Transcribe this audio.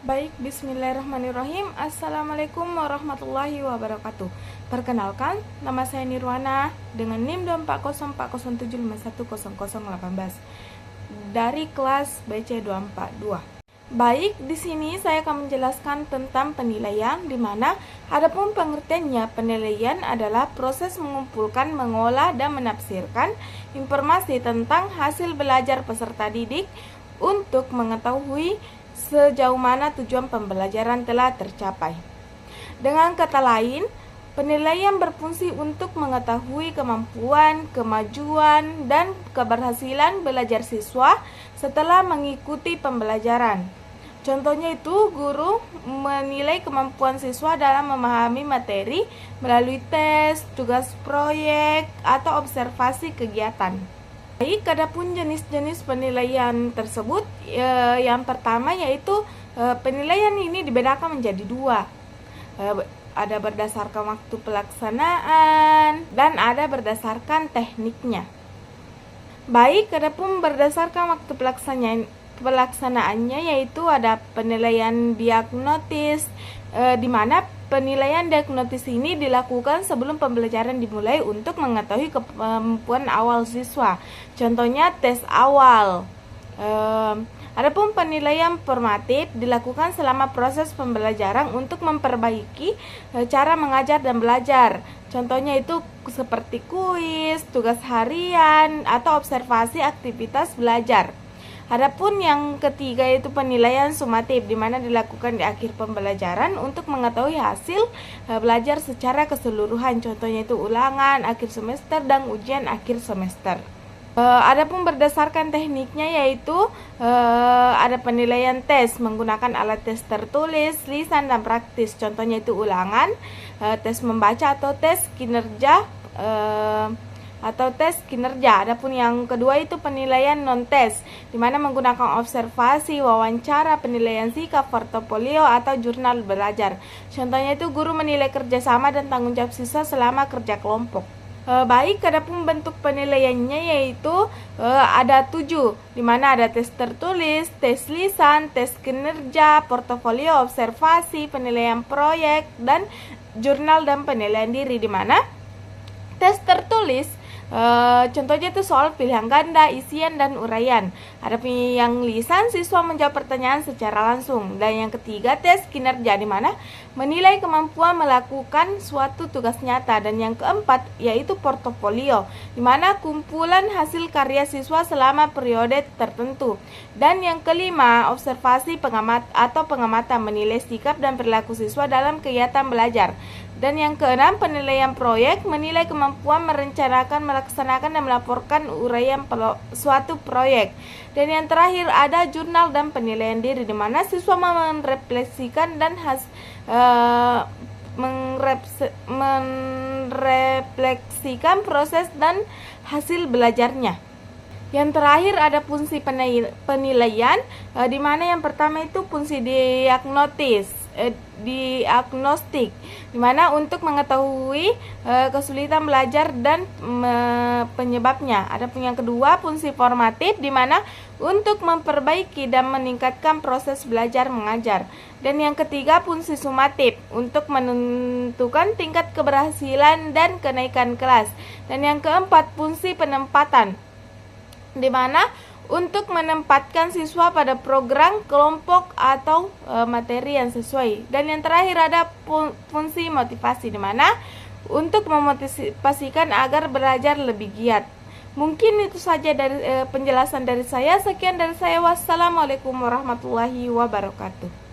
Baik, bismillahirrahmanirrahim. Assalamualaikum warahmatullahi wabarakatuh. Perkenalkan, nama saya Nirwana dengan NIM 2404075100018 dari kelas BC242. Baik, di sini saya akan menjelaskan tentang penilaian, di mana adapun pengertiannya, penilaian adalah proses mengumpulkan, mengolah, dan menafsirkan informasi tentang hasil belajar peserta didik untuk mengetahui sejauh mana tujuan pembelajaran telah tercapai. Dengan kata lain, penilaian berfungsi untuk mengetahui kemampuan, kemajuan, dan keberhasilan belajar siswa setelah mengikuti pembelajaran. Contohnya itu, guru menilai kemampuan siswa dalam memahami materi melalui tes, tugas proyek, atau observasi kegiatan. Baik, adapun jenis-jenis penilaian tersebut, yang pertama yaitu penilaian ini dibedakan menjadi dua. Ada berdasarkan waktu pelaksanaan dan ada berdasarkan tekniknya. Baik, adapun berdasarkan waktu pelaksanaannya yaitu ada penilaian diagnotis, di mana penilaian diagnotis ini dilakukan sebelum pembelajaran dimulai untuk mengetahui kemampuan awal siswa. Contohnya tes awal. Adapun penilaian formatif dilakukan selama proses pembelajaran untuk memperbaiki cara mengajar dan belajar. Contohnya itu seperti kuis, tugas harian, atau observasi aktivitas belajar. Adapun yang ketiga yaitu penilaian sumatif, di mana dilakukan di akhir pembelajaran untuk mengetahui hasil belajar secara keseluruhan. Contohnya itu ulangan akhir semester dan ujian akhir semester. Adapun berdasarkan tekniknya yaitu ada penilaian tes menggunakan alat tes tertulis, lisan, dan praktis. Contohnya itu ulangan, tes membaca atau tes kinerja. Adapun yang kedua itu penilaian non-tes, di mana menggunakan observasi, wawancara, penilaian sikap, portofolio, atau jurnal belajar. Contohnya itu guru menilai kerjasama dan tanggung jawab siswa selama kerja kelompok. Baik, adapun bentuk penilaiannya yaitu ada 7, di mana ada tes tertulis, tes lisan, tes kinerja, portofolio, observasi, penilaian proyek, dan jurnal dan penilaian diri. Di mana tes tertulis contohnya itu soal pilihan ganda, isian, dan uraian. Adapun yang lisan, siswa menjawab pertanyaan secara langsung. Dan yang ketiga tes kinerja, di mana menilai kemampuan melakukan suatu tugas nyata. Dan yang keempat yaitu portofolio, di mana kumpulan hasil karya siswa selama periode tertentu. Dan yang kelima observasi pengamatan menilai sikap dan perilaku siswa dalam kegiatan belajar. Dan yang keenam penilaian proyek, menilai kemampuan merencanakan, melaksanakan, dan melaporkan uraian suatu proyek. Dan yang terakhir ada jurnal dan penilaian diri, di mana siswa merefleksikan dan merefleksikan proses dan hasil belajarnya. Yang terakhir ada fungsi penilaian, di mana yang pertama itu fungsi diagnostik, di mana untuk mengetahui kesulitan belajar dan penyebabnya. Adapun yang kedua fungsi formatif, di mana untuk memperbaiki dan meningkatkan proses belajar mengajar. Dan yang ketiga fungsi sumatif, untuk menentukan tingkat keberhasilan dan kenaikan kelas. Dan yang keempat fungsi penempatan, di mana untuk menempatkan siswa pada program, kelompok, atau materi yang sesuai. Dan yang terakhir ada fungsi motivasi, di mana untuk memotivasikan agar belajar lebih giat. Mungkin itu saja dari penjelasan dari saya. Sekian dari saya. Wassalamualaikum warahmatullahi wabarakatuh.